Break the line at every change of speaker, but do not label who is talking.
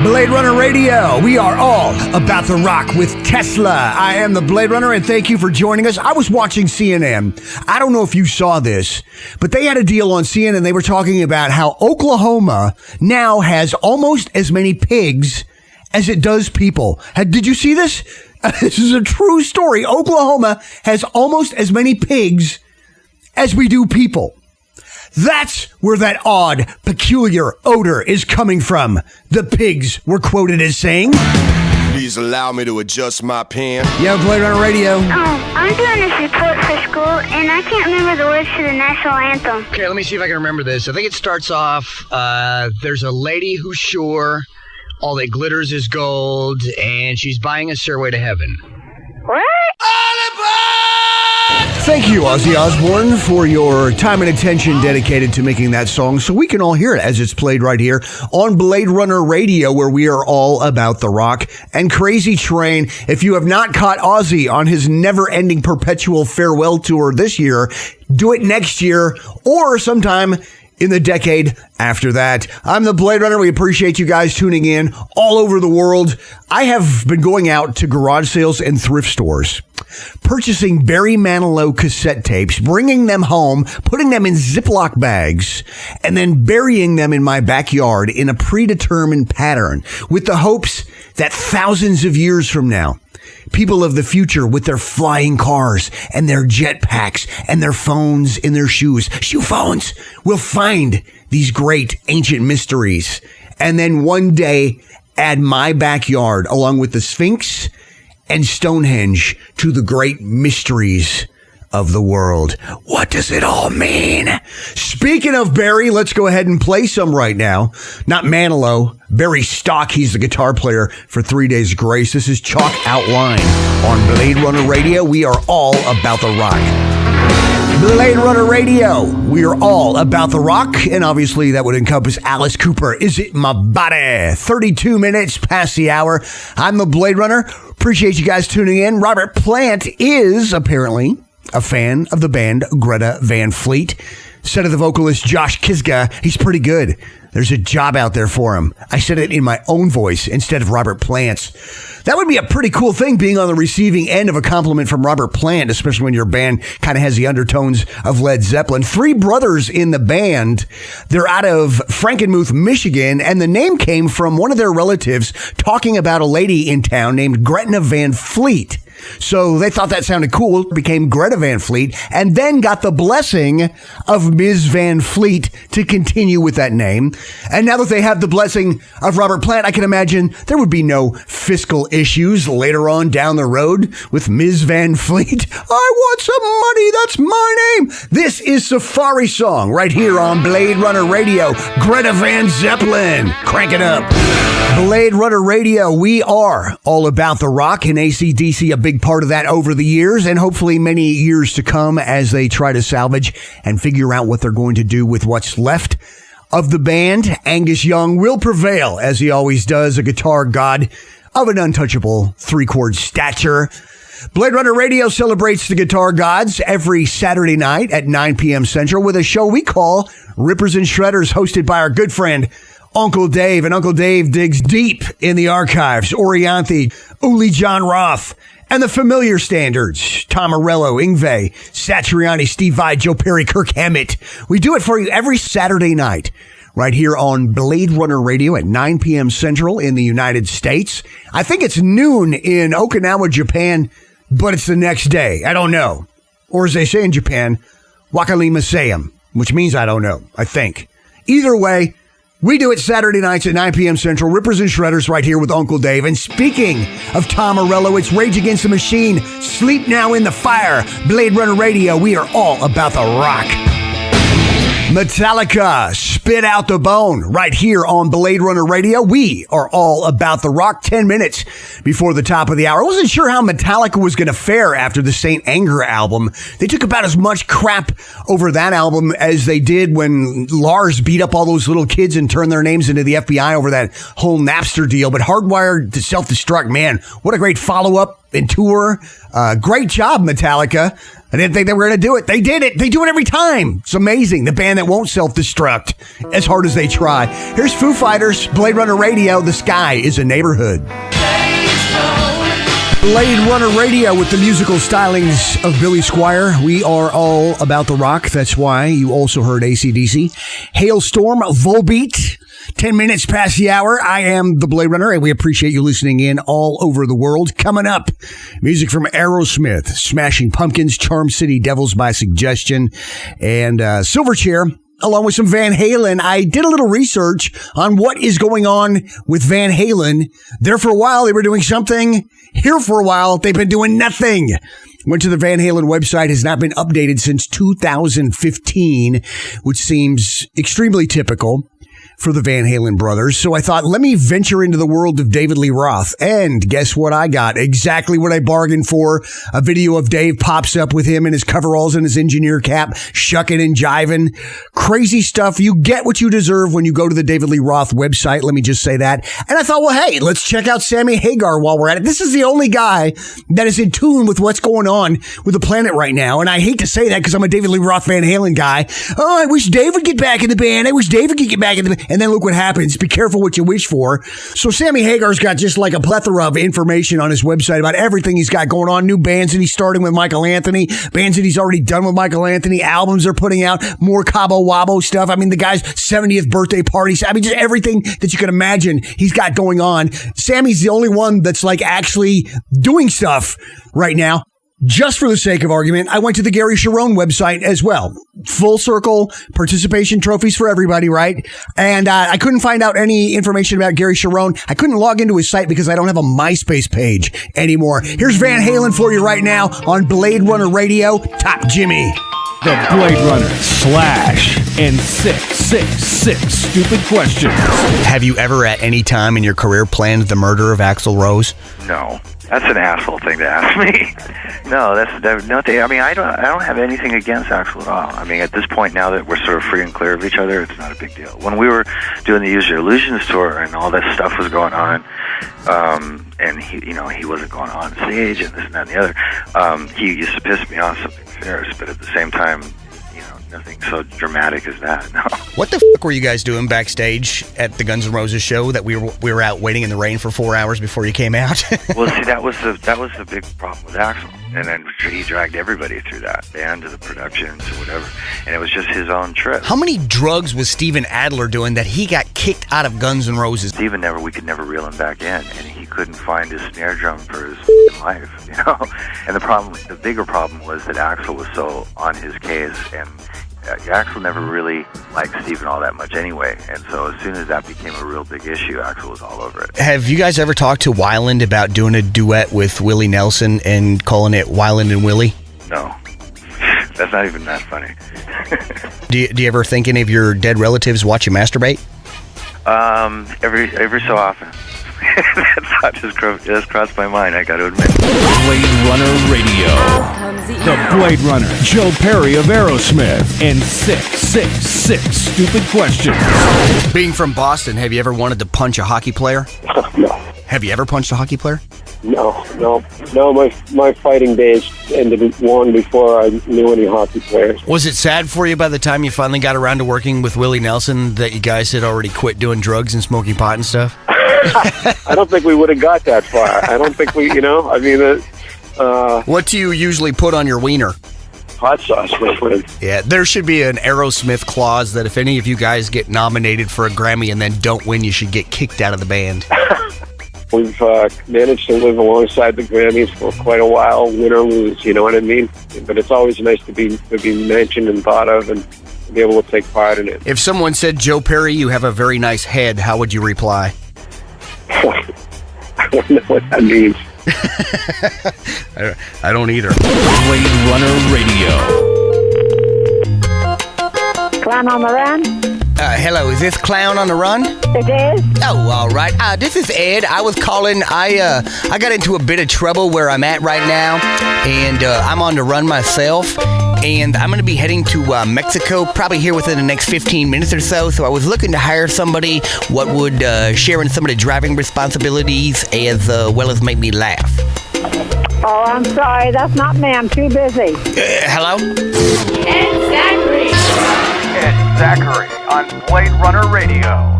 Blade Runner Radio. We are all about the rock with Tesla. I am the Blade Runner, and thank you for joining us. I was watching CNN. I don't know if you saw this, but they had a deal on CNN. They were talking about how Oklahoma now has almost as many pigs as it does people. Did you see this? This is a true story. Oklahoma has almost as many pigs as we do people. That's where that odd, peculiar odor is coming from. The pigs were quoted as saying,
"Please allow me to adjust my pen."
Yeah, Blade Runner Radio.
I'm doing this report for school, and I can't remember the words to the national anthem.
Okay, let me see if I can remember this. I think it starts off, there's a lady who's sure all that glitters is gold, and she's buying a stairway to heaven.
What?
Thank you, Ozzy Osbourne, for your time and attention dedicated to making that song so we can all hear it as it's played right here on Blade Runner Radio, where we are all about the rock and Crazy Train. If you have not caught Ozzy on his never-ending perpetual farewell tour this year, do it next year or sometime in the decade after that. I'm the Blade Runner. We appreciate you guys tuning in all over the world. I have been going out to garage sales and thrift stores, purchasing Barry Manilow cassette tapes, bringing them home, putting them in Ziploc bags, and then burying them in my backyard in a predetermined pattern with the hopes that thousands of years from now, people of the future with their flying cars and their jetpacks and their phones in their shoe phones, will find these great ancient mysteries. And then one day add my backyard along with the Sphinx and Stonehenge to the great mysteries of the world. What does it all mean? Speaking of Barry, let's go ahead and play some right now. Not Manilow, Barry Stock. He's the guitar player for 3 Days Grace. This is Chalk Outline on Blade Runner Radio. We are all about the rock. Blade Runner Radio. We are all about the rock, and obviously that would encompass Alice Cooper. Is It My Body? 32 minutes past the hour. I'm the Blade Runner. Appreciate you guys tuning in. Robert Plant is apparently a fan of the band Greta Van Fleet. Said of the vocalist Josh Kisga, he's pretty good. There's a job out there for him. I said it in my own voice instead of Robert Plant's. That would be a pretty cool thing, being on the receiving end of a compliment from Robert Plant, especially when your band kind of has the undertones of Led Zeppelin. 3 brothers in the band. They're out of Frankenmuth, Michigan, and the name came from one of their relatives talking about a lady in town named Greta Van Fleet. So they thought that sounded cool, became Greta Van Fleet, and then got the blessing of Ms. Van Fleet to continue with that name. And now that they have the blessing of Robert Plant, I can imagine there would be no fiscal issues later on down the road with Ms. Van Fleet. I want some money, that's my name. This is Safari Song right here on Blade Runner Radio. Greta Van Zeppelin, crank it up. Blade Runner Radio, we are all about the rock, and AC/DC a big part of that over the years, and hopefully many years to come as they try to salvage and figure out what they're going to do with what's left of the band. Angus Young will prevail, as he always does, a guitar god of an untouchable 3-chord stature. Blade Runner Radio celebrates the guitar gods every Saturday night at 9 p.m. Central with a show we call Rippers and Shredders, hosted by our good friend Uncle Dave. And Uncle Dave digs deep in the archives. Orianthi, Uli John Roth, and the familiar standards. Tom Morello, Yngwie, Satriani, Steve Vai, Joe Perry, Kirk Hammett. We do it for you every Saturday night right here on Blade Runner Radio at 9 p.m. Central in the United States. I think it's noon in Okinawa, Japan, but it's the next day. I don't know. Or as they say in Japan, Wakalima Sayam, which means I don't know, I think. Either way, we do it Saturday nights at 9 p.m. Central. Rippers and Shredders right here with Uncle Dave. And speaking of Tom Morello, it's Rage Against the Machine. Sleep Now in the Fire. Blade Runner Radio. We are all about the rock. Metallica, Spit Out the Bone, right here on Blade Runner Radio. We are all about the rock. 10 minutes before the top of the hour. I wasn't sure how Metallica was going to fare after the Saint Anger album. They took about as much crap over that album as they did when Lars beat up all those little kids and turned their names into the FBI over that whole Napster deal. But Hardwired to Self-Destruct, man, what a great follow-up. and tour. Great job, Metallica. I didn't think they were going to do it. They did it. They do it every time. It's amazing. The band that won't self-destruct as hard as they try. Here's Foo Fighters, Blade Runner Radio, The Sky is a Neighborhood. Blade Runner Radio with the musical stylings of Billy Squier. We are all about the rock. That's why you also heard AC/DC. Hailstorm, Volbeat. 10 minutes past the hour. I am the Blade Runner, and we appreciate you listening in all over the world. Coming up, music from Aerosmith, Smashing Pumpkins, Charm City Devils by Suggestion, and Silverchair, along with some Van Halen. I did a little research on what is going on with Van Halen. There for a while, they were doing something. Here for a while, they've been doing nothing. Went to the Van Halen website, has not been updated since 2015, which seems extremely typical for the Van Halen brothers. So I thought, let me venture into the world of David Lee Roth. And guess what I got? Exactly what I bargained for. A video of Dave pops up with him in his coveralls and his engineer cap, shucking and jiving. Crazy stuff. You get what you deserve when you go to the David Lee Roth website. Let me just say that. And I thought, well, hey, let's check out Sammy Hagar while we're at it. This is the only guy that is in tune with what's going on with the planet right now. And I hate to say that because I'm a David Lee Roth Van Halen guy. Oh, I wish Dave would get back in the band. I wish Dave would get back in the band. And then look what happens. Be careful what you wish for. So Sammy Hagar's got just like a plethora of information on his website about everything he's got going on. New bands that he's starting with Michael Anthony, bands that he's already done with Michael Anthony, albums they're putting out, more Cabo Wabo stuff. I mean, the guy's 70th birthday parties. I mean, just everything that you can imagine he's got going on. Sammy's the only one that's like actually doing stuff right now. Just for the sake of argument, I went to the Gary Cherone website as well. Full circle participation trophies for everybody, right? And I couldn't find out any information about Gary Cherone. I couldn't log into his site because I don't have a MySpace page anymore. Here's Van Halen for you right now on Blade Runner Radio. Top Jimmy.
The Blade Runner / and 666 stupid questions.
Have you ever at any time in your career planned the murder of Axl Rose?
No, that's an asshole thing to ask me. No, that's nothing. I mean, I don't have anything against Axl at all. I mean, at this point now that we're sort of free and clear of each other, it's not a big deal. When we were doing the Use Your Illusions tour and all that stuff was going on, and he wasn't going on stage and this and that and the other, he used to piss me off something fierce, but at the same time, nothing so dramatic as that. No.
What the fuck were you guys doing backstage at the Guns N' Roses show that we were out waiting in the rain for 4 hours before you came out?
Well, see, that was the big problem with Axl, and then he dragged everybody through that, band to the productions or whatever, and it was just his own trip.
How many drugs was Steven Adler doing that he got kicked out of Guns N' Roses?
Steven we could never reel him back in, and he couldn't find his snare drum for his life, And the bigger problem was that Axl was so on his case, and Axl never really liked Steven all that much anyway, and so as soon as that became a real big issue, Axl was all over it.
Have you guys ever talked to Weiland about doing a duet with Willie Nelson and calling it Weiland and Willie?
No. That's not even that funny.
Do you ever think any of your dead relatives watch you masturbate?
Every so often. That thought just crossed my mind, I gotta admit.
Blade Runner Radio. The Blade Runner, Joe Perry of Aerosmith, and 666 stupid questions.
Being from Boston, have you ever wanted to punch a hockey player?
No.
Have you ever punched a hockey player?
No. My fighting days ended long before I knew any hockey players.
Was it sad for you by the time you finally got around to working with Willie Nelson that you guys had already quit doing drugs and smoking pot and stuff?
I don't think we would have got that far. I don't think we,
What do you usually put on your wiener?
Hot sauce, my friend.
Yeah, there should be an Aerosmith clause that if any of you guys get nominated for a Grammy and then don't win, you should get kicked out of the band.
We've managed to live alongside the Grammys for quite a while, win or lose, you know what I mean? But it's always nice to be mentioned and thought of and to be able to take part in it.
If someone said, Joe Perry, you have a very nice head, how would you reply?
I don't know what that means.
I don't either.
Blade Runner Radio.
Clown on the run?
Hello, is this Clown on the Run?
It is.
Oh, all right. This is Ed. I was calling. I got into a bit of trouble where I'm at right now, and I'm on the run myself. And I'm going to be heading to Mexico probably here within the next 15 minutes or so. So I was looking to hire somebody what would share in some of the driving responsibilities as well as make me laugh.
Oh, I'm sorry. That's not me. I'm too busy.
Hello?
It's Zachary on Blade Runner Radio.